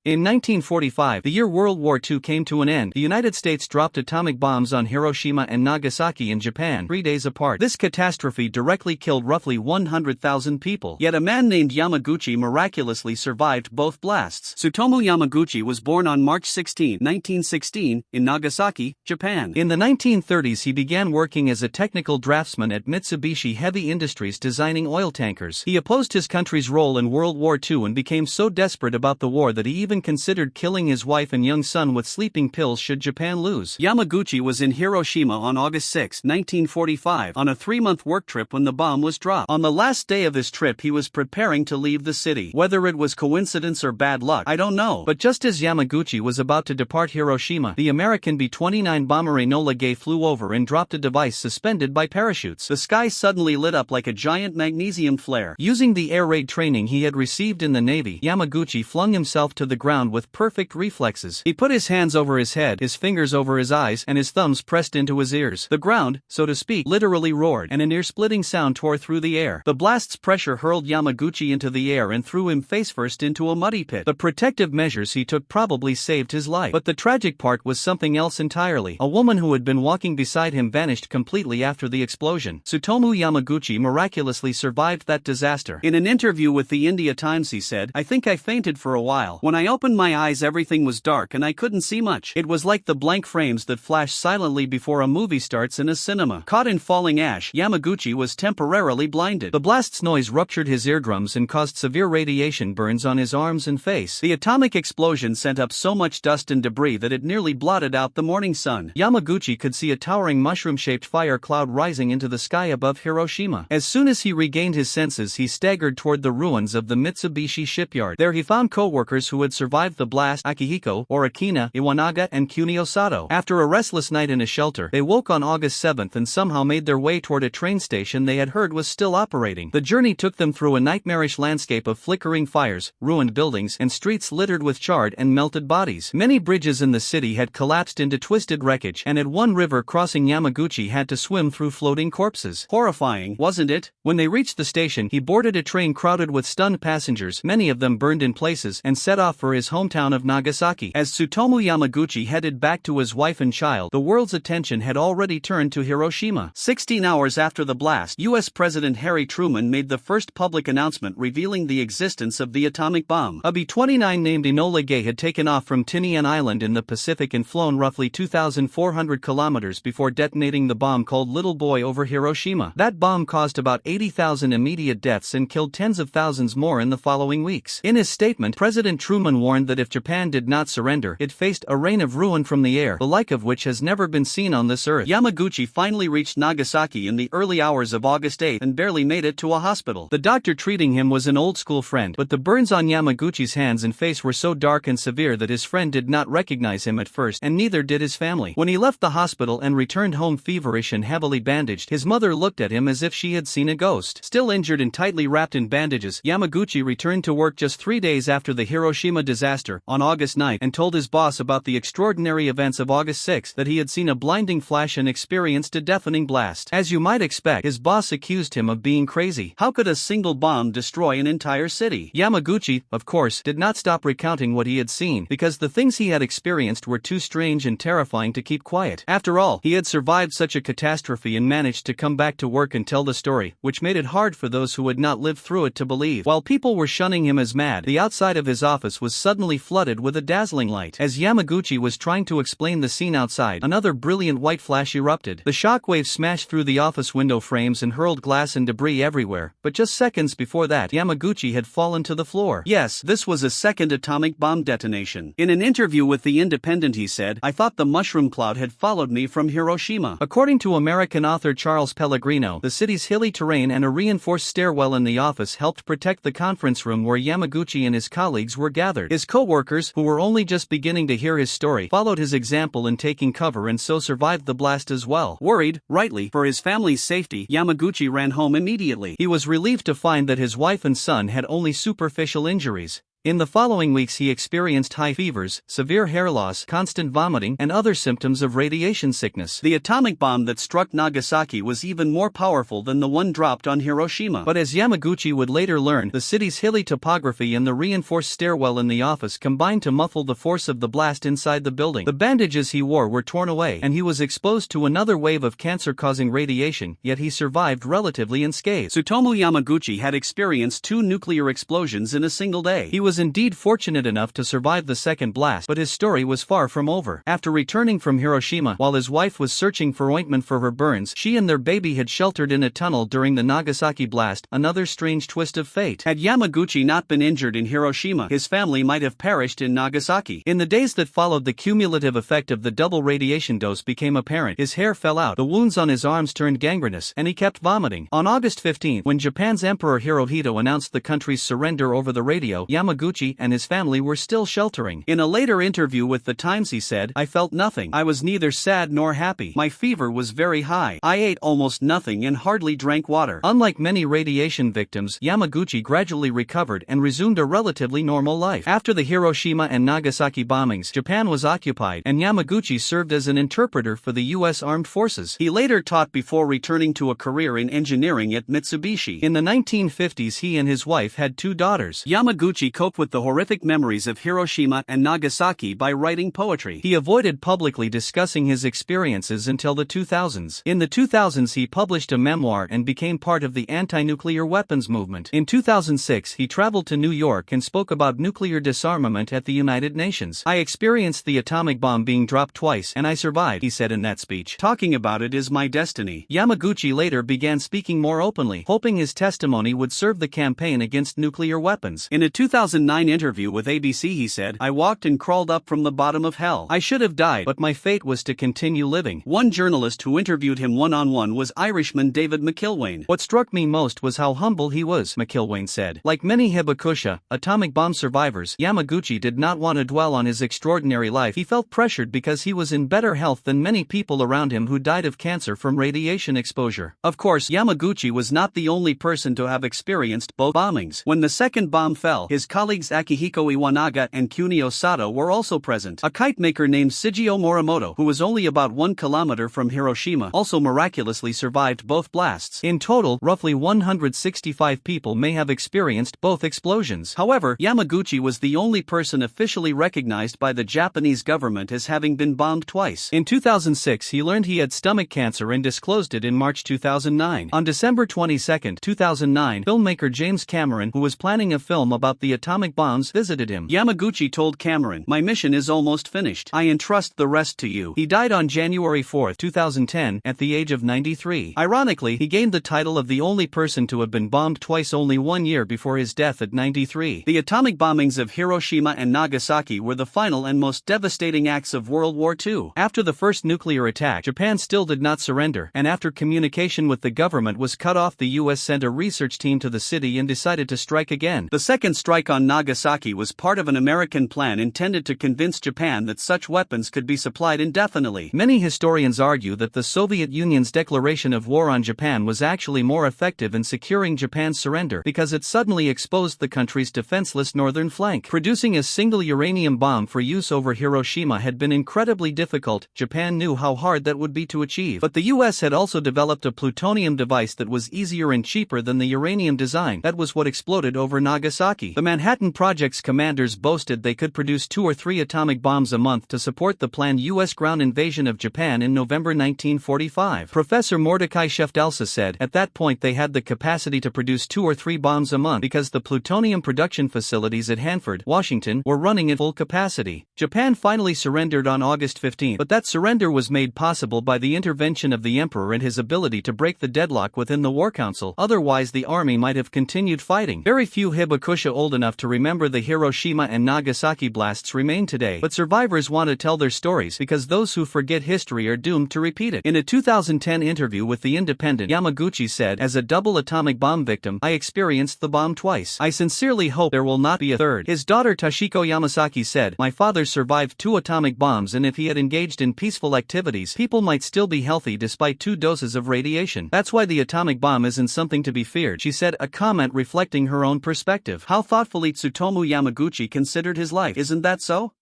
In 1945, the year World War II came to an end, the United States dropped atomic bombs on Hiroshima and Nagasaki in Japan 3 days apart. This catastrophe directly killed roughly 100,000 people. Yet a man named Yamaguchi miraculously survived both blasts. Tsutomu Yamaguchi was born on March 16, 1916, in Nagasaki, Japan. In the 1930s he began working as a technical draftsman at Mitsubishi Heavy Industries designing oil tankers. He opposed his country's role in World War II and became so desperate about the war that he even considered killing his wife and young son with sleeping pills should Japan lose. Yamaguchi was in Hiroshima on August 6, 1945, on a 3-month work trip when the bomb was dropped. On the last day of his trip he was preparing to leave the city. Whether it was coincidence or bad luck, I don't know. But just as Yamaguchi was about to depart Hiroshima, the American B-29 bomber Enola Gay flew over and dropped a device suspended by parachutes. The sky suddenly lit up like a giant magnesium flare. Using the air raid training he had received in the Navy, Yamaguchi flung himself to the ground with perfect reflexes. He put his hands over his head, his fingers over his eyes, and his thumbs pressed into his ears. The ground, so to speak, literally roared, and an ear-splitting sound tore through the air. The blast's pressure hurled Yamaguchi into the air and threw him face-first into a muddy pit. The protective measures he took probably saved his life. But the tragic part was something else entirely. A woman who had been walking beside him vanished completely after the explosion. Tsutomu Yamaguchi miraculously survived that disaster. In an interview with the India Times he said, "I think I fainted for a while. When I opened my eyes everything was dark and I couldn't see much. It was like the blank frames that flash silently before a movie starts in a cinema." Caught in falling ash, Yamaguchi was temporarily blinded. The blast's noise ruptured his eardrums and caused severe radiation burns on his arms and face. The atomic explosion sent up so much dust and debris that it nearly blotted out the morning sun. Yamaguchi could see a towering mushroom-shaped fire cloud rising into the sky above Hiroshima. As soon as he regained his senses he staggered toward the ruins of the Mitsubishi shipyard. There he found co-workers who had survived the blast: Akihiko, Orikina, Iwanaga, and Kunio Sato. After a restless night in a shelter, they woke on August 7 and somehow made their way toward a train station they had heard was still operating. The journey took them through a nightmarish landscape of flickering fires, ruined buildings, and streets littered with charred and melted bodies. Many bridges in the city had collapsed into twisted wreckage, and at one river crossing Yamaguchi had to swim through floating corpses. Horrifying, wasn't it? When they reached the station, he boarded a train crowded with stunned passengers, many of them burned in places, and set off for his hometown of Nagasaki. As Tsutomu Yamaguchi headed back to his wife and child, the world's attention had already turned to Hiroshima. 16 hours after the blast, U.S. President Harry Truman made the first public announcement revealing the existence of the atomic bomb. A B-29 named Enola Gay had taken off from Tinian Island in the Pacific and flown roughly 2,400 kilometers before detonating the bomb called Little Boy over Hiroshima. That bomb caused about 80,000 immediate deaths and killed tens of thousands more in the following weeks. In his statement, President Truman warned that if Japan did not surrender, it faced a rain of ruin from the air, the like of which has never been seen on this earth. Yamaguchi finally reached Nagasaki in the early hours of August 8 and barely made it to a hospital. The doctor treating him was an old-school friend, but the burns on Yamaguchi's hands and face were so dark and severe that his friend did not recognize him at first, and neither did his family. When he left the hospital and returned home feverish and heavily bandaged, his mother looked at him as if she had seen a ghost. Still injured and tightly wrapped in bandages, Yamaguchi returned to work just 3 days after the Hiroshima disaster, on August 9, and told his boss about the extraordinary events of August 6 that he had seen a blinding flash and experienced a deafening blast. As you might expect, his boss accused him of being crazy. How could a single bomb destroy an entire city? Yamaguchi, of course, did not stop recounting what he had seen, because the things he had experienced were too strange and terrifying to keep quiet. After all, he had survived such a catastrophe and managed to come back to work and tell the story, which made it hard for those who had not lived through it to believe. While people were shunning him as mad, the outside of his office was suddenly flooded with a dazzling light. As Yamaguchi was trying to explain the scene outside, another brilliant white flash erupted. The shockwave smashed through the office window frames and hurled glass and debris everywhere, but just seconds before that, Yamaguchi had fallen to the floor. Yes, this was a second atomic bomb detonation. In an interview with The Independent he said, "I thought the mushroom cloud had followed me from Hiroshima." According to American author Charles Pellegrino, the city's hilly terrain and a reinforced stairwell in the office helped protect the conference room where Yamaguchi and his colleagues were gathered. His co-workers, who were only just beginning to hear his story, followed his example in taking cover and so survived the blast as well. Worried, rightly, for his family's safety, Yamaguchi ran home immediately. He was relieved to find that his wife and son had only superficial injuries. In the following weeks he experienced high fevers, severe hair loss, constant vomiting, and other symptoms of radiation sickness. The atomic bomb that struck Nagasaki was even more powerful than the one dropped on Hiroshima. But as Yamaguchi would later learn, the city's hilly topography and the reinforced stairwell in the office combined to muffle the force of the blast inside the building. The bandages he wore were torn away, and he was exposed to another wave of cancer-causing radiation, yet he survived relatively unscathed. Tsutomu Yamaguchi had experienced 2 nuclear explosions in a single day. He was indeed fortunate enough to survive the second blast, but his story was far from over. After returning from Hiroshima, while his wife was searching for ointment for her burns, she and their baby had sheltered in a tunnel during the Nagasaki blast, another strange twist of fate. Had Yamaguchi not been injured in Hiroshima, his family might have perished in Nagasaki. In the days that followed, the cumulative effect of the double radiation dose became apparent. His hair fell out, the wounds on his arms turned gangrenous, and he kept vomiting. On August 15, when Japan's Emperor Hirohito announced the country's surrender over the radio, Yamaguchi and his family were still sheltering. In a later interview with The Times he said, "I felt nothing. I was neither sad nor happy. My fever was very high. I ate almost nothing and hardly drank water." Unlike many radiation victims, Yamaguchi gradually recovered and resumed a relatively normal life. After the Hiroshima and Nagasaki bombings, Japan was occupied, and Yamaguchi served as an interpreter for the U.S. Armed Forces. He later taught before returning to a career in engineering at Mitsubishi. In the 1950s he and his wife had 2 daughters. Yamaguchi coped with the horrific memories of Hiroshima and Nagasaki by writing poetry. He avoided publicly discussing his experiences until the 2000s. In the 2000s he published a memoir and became part of the anti-nuclear weapons movement. In 2006 he traveled to New York and spoke about nuclear disarmament at the United Nations. "I experienced the atomic bomb being dropped twice and I survived," he said in that speech. "Talking about it is my destiny." Yamaguchi later began speaking more openly, hoping his testimony would serve the campaign against nuclear weapons. In a 2009 interview with ABC he said, "I walked and crawled up from the bottom of hell. I should have died, but my fate was to continue living." One journalist who interviewed him one-on-one was Irishman David McIlwain. "What struck me most was how humble he was," McIlwain said. Like many Hibakusha, atomic bomb survivors, Yamaguchi did not want to dwell on his extraordinary life. He felt pressured because he was in better health than many people around him who died of cancer from radiation exposure. Of course, Yamaguchi was not the only person to have experienced both bombings. When the second bomb fell, his colleagues Akihiko Iwanaga and Kunio Sato were also present. A kite maker named Shigeo Morimoto, who was only about 1 kilometer from Hiroshima, also miraculously survived both blasts. In total, roughly 165 people may have experienced both explosions. However, Yamaguchi was the only person officially recognized by the Japanese government as having been bombed twice. In 2006 he learned he had stomach cancer and disclosed it in March 2009. On December 22, 2009, filmmaker James Cameron, who was planning a film about the atomic bombs, visited him. Yamaguchi told Cameron, "My mission is almost finished. I entrust the rest to you." He died on January 4, 2010, at the age of 93. Ironically, he gained the title of the only person to have been bombed twice only 1 year before his death at 93. The atomic bombings of Hiroshima and Nagasaki were the final and most devastating acts of World War II. After the first nuclear attack, Japan still did not surrender, and after communication with the government was cut off, the U.S. sent a research team to the city and decided to strike again. The second strike on Nagasaki was part of an American plan intended to convince Japan that such weapons could be supplied indefinitely. Many historians argue that the Soviet Union's declaration of war on Japan was actually more effective in securing Japan's surrender because it suddenly exposed the country's defenseless northern flank. Producing a single uranium bomb for use over Hiroshima had been incredibly difficult. Japan knew how hard that would be to achieve. But the U.S. had also developed a plutonium device that was easier and cheaper than the uranium design. That was what exploded over Nagasaki. The Manhattan Project's commanders boasted they could produce 2 or 3 atomic bombs a month to support the planned U.S. ground invasion of Japan in November 1945. Professor Mordecai Shefdelsa said, "At that point they had the capacity to produce 2 or 3 bombs a month because the plutonium production facilities at Hanford, Washington, were running at full capacity." Japan finally surrendered on August 15, but that surrender was made possible by the intervention of the emperor and his ability to break the deadlock within the War Council. Otherwise the army might have continued fighting. Very few Hibakusha old enough to remember the Hiroshima and Nagasaki blasts remain today, but survivors want to tell their stories because those who forget history are doomed to repeat it. In a 2010 interview with The Independent, Yamaguchi said, "As a double atomic bomb victim, I experienced the bomb twice. I sincerely hope there will not be a third." His daughter Toshiko Yamasaki said, "My father survived 2 atomic bombs, and if he had engaged in peaceful activities, people might still be healthy despite 2 doses of radiation. That's why the atomic bomb isn't something to be feared," she said, a comment reflecting her own perspective. How thoughtfully late Tsutomu Yamaguchi considered his life. Isn't that so?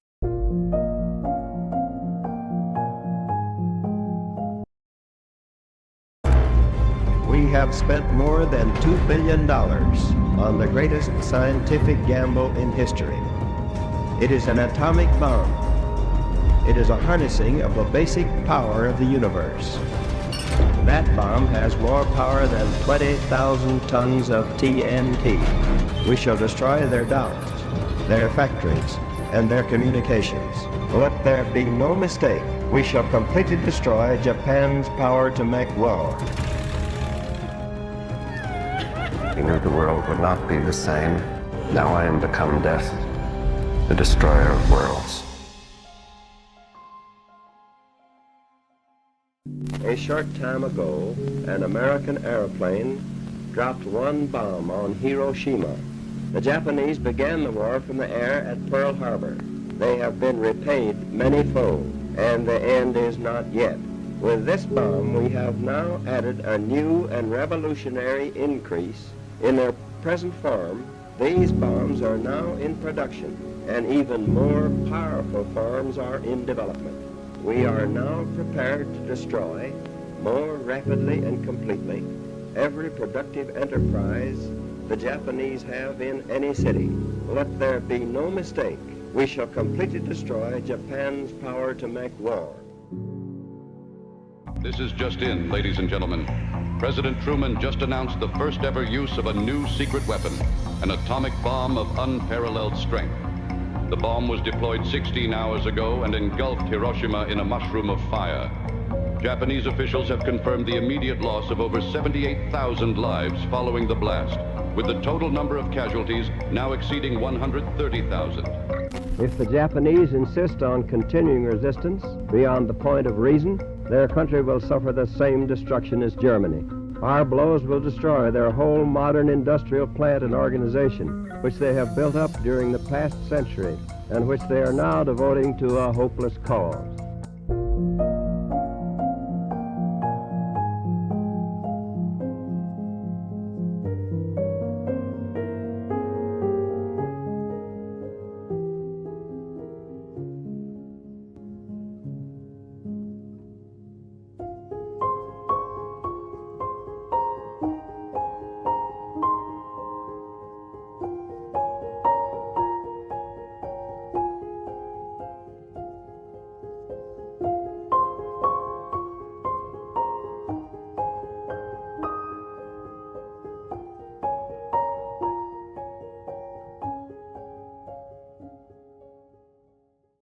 We have spent more than $2 billion on the greatest scientific gamble in history. It is an atomic bomb. It is a harnessing of the basic power of the universe. That bomb has more power than 20,000 tons of TNT. We shall destroy their dollars, their factories, and their communications. Let there be no mistake. We shall completely destroy Japan's power to make war. He knew the world would not be the same. Now I am become death, the destroyer of worlds. A short time ago, an American airplane dropped one bomb on Hiroshima. The Japanese began the war from the air at Pearl Harbor. They have been repaid many-fold, and the end is not yet. With this bomb, we have now added a new and revolutionary increase. In their present form, these bombs are now in production, and even more powerful forms are in development. We are now prepared to destroy, more rapidly and completely, every productive enterprise the Japanese have in any city. Let there be no mistake. We shall completely destroy Japan's power to make war. This is just in, ladies and gentlemen. President Truman just announced the first ever use of a new secret weapon, an atomic bomb of unparalleled strength. The bomb was deployed 16 hours ago and engulfed Hiroshima in a mushroom of fire. Japanese officials have confirmed the immediate loss of over 78,000 lives following the blast, with the total number of casualties now exceeding 130,000. If the Japanese insist on continuing resistance beyond the point of reason, their country will suffer the same destruction as Germany. Our blows will destroy their whole modern industrial plant and organization, which they have built up during the past century, and which they are now devoting to a hopeless cause.